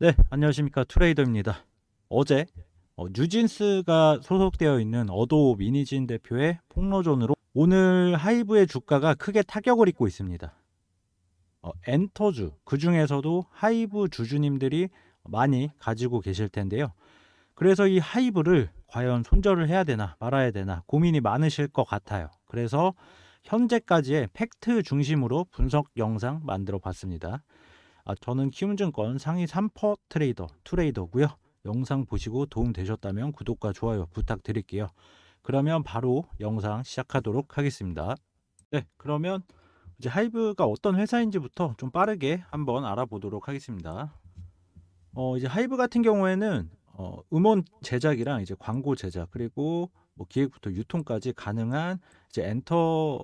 네, 안녕하십니까. 트레이더입니다. 어제 뉴진스가 소속되어 있는 어도 미니진 대표의 폭로전으로 오늘 하이브의 주가가 크게 타격을 입고 있습니다. 엔터주, 그 중에서도 하이브 주주님들이 많이 가지고 계실 텐데요. 그래서 이 하이브를 과연 손절을 해야 되나 말아야 되나 고민이 많으실 것 같아요. 그래서 현재까지의 팩트 중심으로 분석 영상 만들어 봤습니다. 저는 키움증권 상위 3% 트레이더, 투레이더고요. 영상 보시고 도움 되셨다면 구독과 좋아요 부탁드릴게요. 그러면 바로 영상 시작하도록 하겠습니다. 네, 그러면 이제 하이브가 어떤 회사인지부터 좀 빠르게 한번 알아보도록 하겠습니다. 이제 하이브 같은 경우에는 음원 제작이랑 이제 광고 제작 그리고 뭐 기획부터 유통까지 가능한 이제 엔터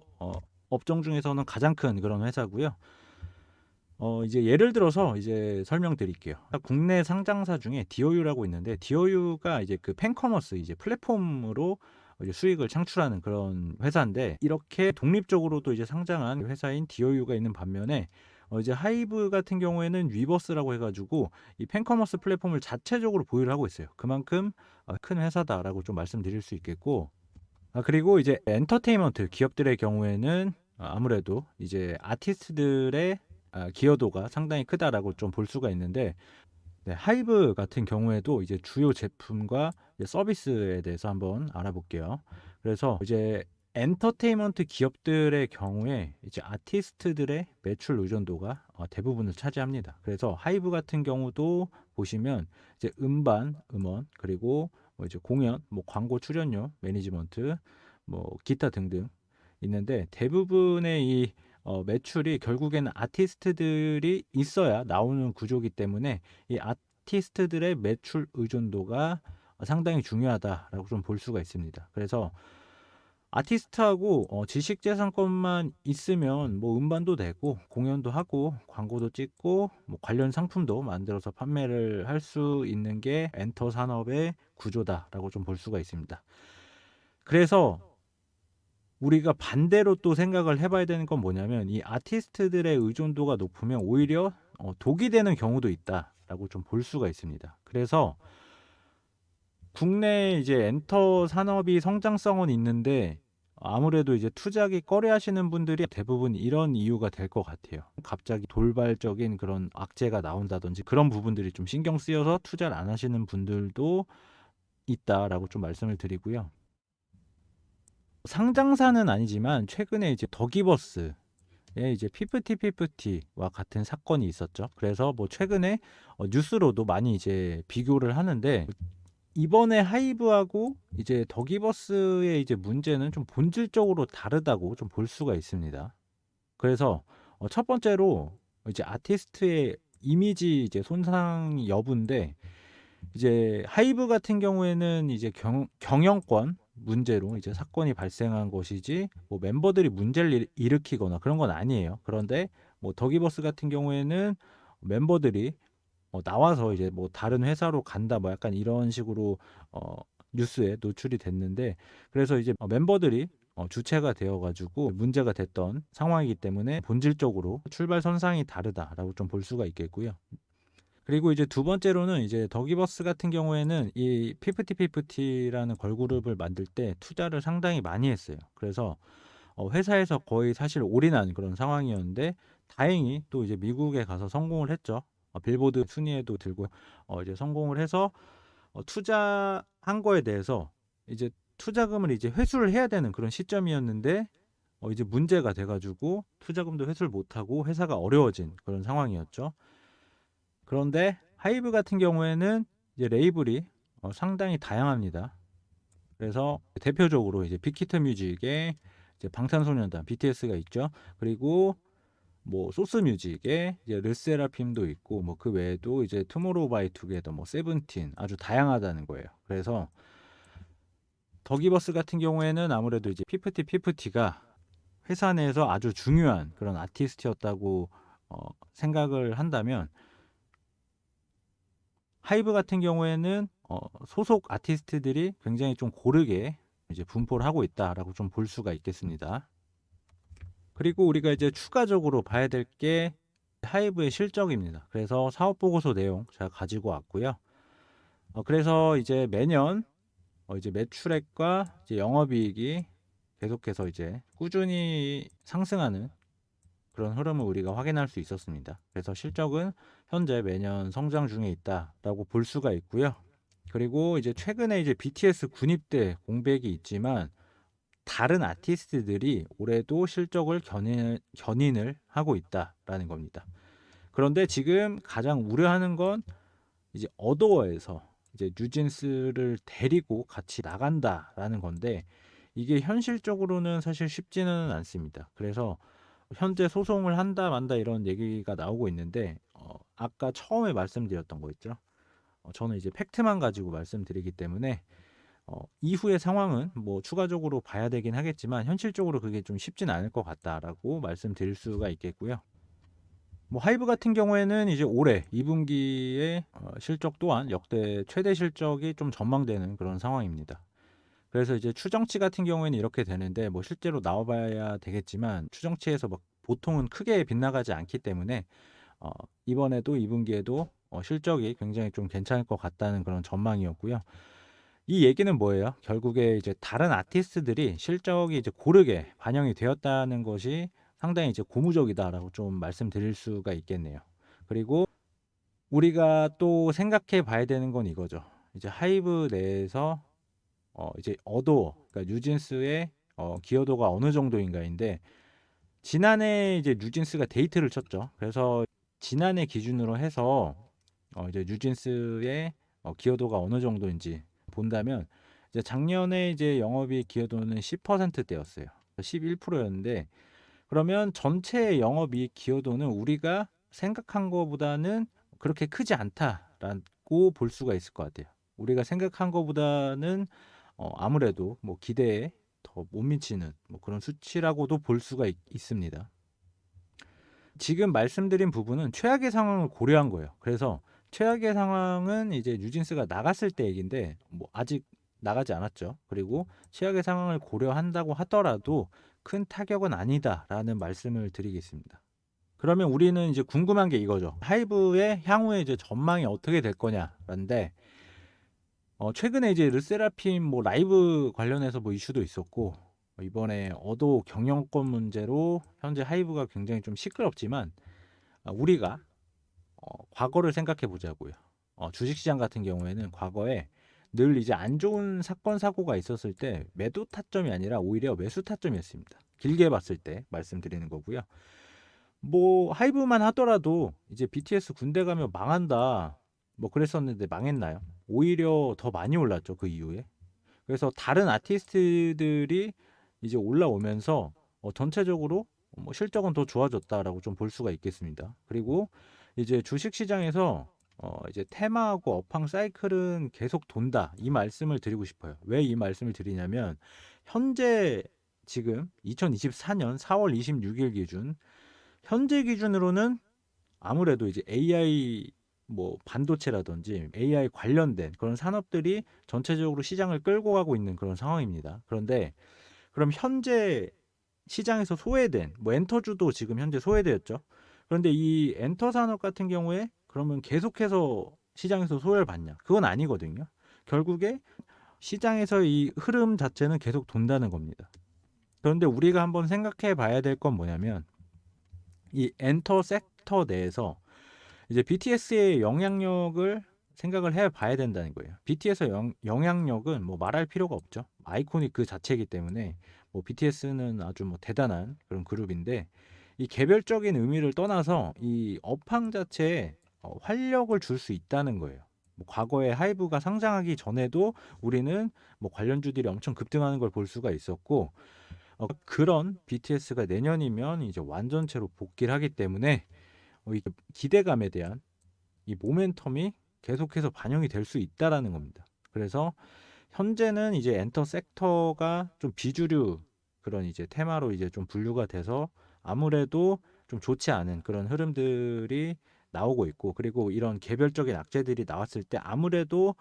업종 중에서는 가장 큰 그런 회사고요. 이제 예를 들어서 이제 설명드릴게요. 국내 상장사 중에 디오유라고 있는데 디오유가 이제 그 팬커머스 이제 플랫폼으로 이제 수익을 창출하는 그런 회사인데 이렇게 독립적으로도 이제 상장한 회사인 디오유가 있는 반면에 이제 하이브 같은 경우에는 위버스라고 해가지고 이 팬커머스 플랫폼을 자체적으로 보유를 하고 있어요. 그만큼 큰 회사다라고 좀 말씀드릴 수 있겠고 그리고 이제 엔터테인먼트 기업들의 경우에는 아무래도 이제 아티스트들의 기여도가 상당히 크다라고 좀 볼 수가 있는데 네, 하이브 같은 경우에도 이제 주요 제품과 이제 서비스에 대해서 한번 알아볼게요. 그래서 이제 엔터테인먼트 기업들의 경우에 이제 아티스트들의 매출 의존도가 대부분을 차지합니다. 그래서 하이브 같은 경우도 보시면 이제 음반, 음원 그리고 뭐 이제 공연, 뭐 광고 출연료, 매니지먼트, 뭐 기타 등등 있는데 대부분의 이 매출이 결국에는 아티스트들이 있어야 나오는 구조이기 때문에 이 아티스트들의 매출 의존도가 상당히 중요하다라고 좀 볼 수가 있습니다. 그래서 아티스트하고 지식재산권만 있으면 뭐 음반도 내고 공연도 하고 광고도 찍고 뭐 관련 상품도 만들어서 판매를 할 수 있는 게 엔터 산업의 구조다라고 좀 볼 수가 있습니다. 그래서 우리가 반대로 또 생각을 해봐야 되는 건 뭐냐면 이 아티스트들의 의존도가 높으면 오히려 독이 되는 경우도 있다라고 좀 볼 수가 있습니다. 그래서 국내 이제 엔터 산업이 성장성은 있는데 아무래도 이제 투자하기 꺼려하시는 분들이 대부분 이런 이유가 될 것 같아요. 갑자기 돌발적인 그런 악재가 나온다든지 그런 부분들이 좀 신경 쓰여서 투자를 안 하시는 분들도 있다라고 좀 말씀을 드리고요. 상장사는 아니지만 최근에 이제 더기버스 이제 피프티 피프티와 같은 사건이 있었죠. 그래서 뭐 최근에 뉴스로도 많이 이제 비교를 하는데 이번에 하이브하고 이제 더기버스의 이제 문제는 좀 본질적으로 다르다고 좀 볼 수가 있습니다. 그래서 첫 번째로 이제 아티스트의 이미지 이제 손상 여부인데 이제 하이브 같은 경우에는 이제 경영권 문제로 이제 사건이 발생한 것이지 뭐 멤버들이 문제를 일으키거나 그런 건 아니에요. 그런데 뭐 더기버스 같은 경우에는 멤버들이 나와서 이제 뭐 다른 회사로 간다 뭐 약간 이런 식으로 어 뉴스에 노출이 됐는데 그래서 이제 멤버들이 주체가 되어 가지고 문제가 됐던 상황이기 때문에 본질적으로 출발선상이 다르다라고 좀 볼 수가 있겠고요. 그리고 이제 두 번째로는 이제 더기버스 같은 경우에는 이 피프티피프티라는 걸그룹을 만들 때 투자를 상당히 많이 했어요. 그래서 회사에서 거의 사실 올인한 그런 상황이었는데 다행히 또 이제 미국에 가서 성공을 했죠. 빌보드 순위에도 들고 이제 성공을 해서 투자한 거에 대해서 이제 투자금을 이제 회수를 해야 되는 그런 시점이었는데 이제 문제가 돼가지고 투자금도 회수를 못하고 회사가 어려워진 그런 상황이었죠. 그런데 하이브 같은 경우에는 이제 레이블이 상당히 다양합니다. 그래서 대표적으로 이제 빅히트 뮤직에 이제 방탄소년단 BTS가 있죠. 그리고 뭐 소스 뮤직에 이제 르세라핌도 있고 뭐 그 외에도 이제 투모로우 바이 투게더 뭐 세븐틴 아주 다양하다는 거예요. 그래서 더기버스 같은 경우에는 아무래도 이제 피프티 피프티가 회사 내에서 아주 중요한 그런 아티스트였다고 생각을 한다면 하이브 같은 경우에는 소속 아티스트들이 굉장히 좀 고르게 이제 분포를 하고 있다라고 좀 볼 수가 있겠습니다. 그리고 우리가 이제 추가적으로 봐야 될 게 하이브의 실적입니다. 그래서 사업 보고서 내용 제가 가지고 왔고요. 그래서 이제 매년 이제 매출액과 이제 영업이익이 계속해서 이제 꾸준히 상승하는 그런 흐름을 우리가 확인할 수 있었습니다. 그래서 실적은 현재 매년 성장 중에 있다라고 볼 수가 있고요. 그리고 이제 최근에 이제 BTS 군입대 공백이 있지만 다른 아티스트들이 올해도 실적을 견인을 하고 있다라는 겁니다. 그런데 지금 가장 우려하는 건 이제 어도어에서 이제 뉴진스를 데리고 같이 나간다라는 건데 이게 현실적으로는 사실 쉽지는 않습니다. 그래서 현재 소송을 한다 만다 이런 얘기가 나오고 있는데 아까 처음에 말씀드렸던 거 있죠. 저는 이제 팩트만 가지고 말씀드리기 때문에 이후의 상황은 뭐 추가적으로 봐야 되긴 하겠지만 현실적으로 그게 좀 쉽진 않을 것 같다라고 말씀드릴 수가 있겠고요. 뭐 하이브 같은 경우에는 이제 올해 2분기에 실적 또한 역대 최대 실적이 좀 전망되는 그런 상황입니다. 그래서 이제 추정치 같은 경우에는 이렇게 되는데 뭐 실제로 나와봐야 되겠지만 추정치에서 막 보통은 크게 빗나가지 않기 때문에 이번에도 2분기에도 실적이 굉장히 좀 괜찮을 것 같다는 그런 전망이었고요. 이 얘기는 뭐예요? 결국에 이제 다른 아티스트들이 실적이 이제 고르게 반영이 되었다는 것이 상당히 이제 고무적이다라고 좀 말씀드릴 수가 있겠네요. 그리고 우리가 또 생각해 봐야 되는 건 이거죠. 이제 하이브 내에서 이제 그러니까 뉴진스의 기여도가 어느 정도인가인데 지난해 이제 뉴진스가 데이트를 쳤죠. 그래서 지난해 기준으로 해서 이제 뉴진스의 기여도가 어느 정도인지 본다면 이제 작년에 이제 영업이익 기여도는 10%대였어요. 11%였는데 그러면 전체 영업이익 기여도는 우리가 생각한 것보다는 그렇게 크지 않다라고 볼 수가 있을 것 같아요. 우리가 생각한 것보다는 아무래도 뭐 기대에 더 못 미치는 뭐 그런 수치라고도 볼 수가 있습니다. 지금 말씀드린 부분은 최악의 상황을 고려한 거예요. 그래서 최악의 상황은 이제 뉴진스가 나갔을 때 얘기인데 뭐 아직 나가지 않았죠. 그리고 최악의 상황을 고려한다고 하더라도 큰 타격은 아니다라는 말씀을 드리겠습니다. 그러면 우리는 이제 궁금한 게 이거죠. 하이브의 향후의 이제 전망이 어떻게 될 거냐인데 최근에 이제 르세라핌 뭐 라이브 관련해서 뭐 이슈도 있었고 이번에 어도 경영권 문제로 현재 하이브가 굉장히 좀 시끄럽지만 우리가 과거를 생각해 보자고요. 주식시장 같은 경우에는 과거에 늘 이제 안 좋은 사건 사고가 있었을 때 매도 타점이 아니라 오히려 매수 타점이었습니다. 길게 봤을 때 말씀드리는 거고요. 뭐 하이브만 하더라도 이제 BTS 군대 가면 망한다 뭐 그랬었는데 망했나요? 오히려 더 많이 올랐죠 그 이후에. 그래서 다른 아티스트들이 이제 올라오면서 전체적으로 뭐 실적은 더 좋아졌다라고 좀 볼 수가 있겠습니다. 그리고 이제 주식 시장에서 이제 테마하고 업황 사이클은 계속 돈다 이 말씀을 드리고 싶어요. 왜 이 말씀을 드리냐면 현재 지금 2024년 4월 26일 기준 현재 기준으로는 아무래도 이제 AI 뭐 반도체라든지 AI 관련된 그런 산업들이 전체적으로 시장을 끌고 가고 있는 그런 상황입니다. 그런데 그럼 현재 시장에서 소외된 뭐 엔터주도 지금 현재 소외되었죠. 그런데 이 엔터 산업 같은 경우에 그러면 계속해서 시장에서 소외를 받냐? 그건 아니거든요. 결국에 시장에서 이 흐름 자체는 계속 돈다는 겁니다. 그런데 우리가 한번 생각해 봐야 될 건 뭐냐면 이 엔터 섹터 내에서 이제 BTS의 영향력을 생각을 해 봐야 된다는 거예요. BTS의 영향력은 뭐 말할 필요가 없죠. 아이콘이 그 자체이기 때문에 뭐 BTS는 아주 뭐 대단한 그런 그룹인데 이 개별적인 의미를 떠나서 이 업황 자체에 활력을 줄 수 있다는 거예요. 뭐 과거에 하이브가 상장하기 전에도 우리는 뭐 관련주들이 엄청 급등하는 걸 볼 수가 있었고 그런 BTS가 내년이면 이제 완전체로 복귀를 하기 때문에 이 기대감에 대한 이 모멘텀이 계속해서 반영이 될 수 있다라는 겁니다. 그래서 현재는 이제 엔터 섹터가 좀 비주류 그런 이제 테마로 이제 좀 분류가 돼서 아무래도 좀 좋지 않은 그런 흐름들이 나오고 있고 그리고 이런 개별적인 악재들이 나왔을 때 아무래도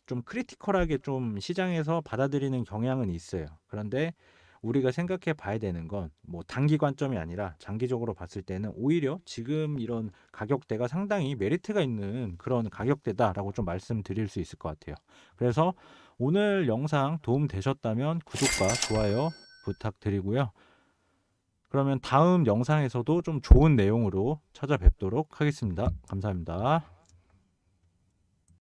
좀 크리티컬하게 좀 시장에서 받아들이는 경향은 있어요. 그런데 우리가 생각해 봐야 되는 건 뭐 단기 관점이 아니라 장기적으로 봤을 때는 오히려 지금 이런 가격대가 상당히 메리트가 있는 그런 가격대다라고 좀 말씀드릴 수 있을 것 같아요. 그래서 오늘 영상 도움 되셨다면 구독과 좋아요 부탁드리고요. 그러면 다음 영상에서도 좀 좋은 내용으로 찾아뵙도록 하겠습니다. 감사합니다.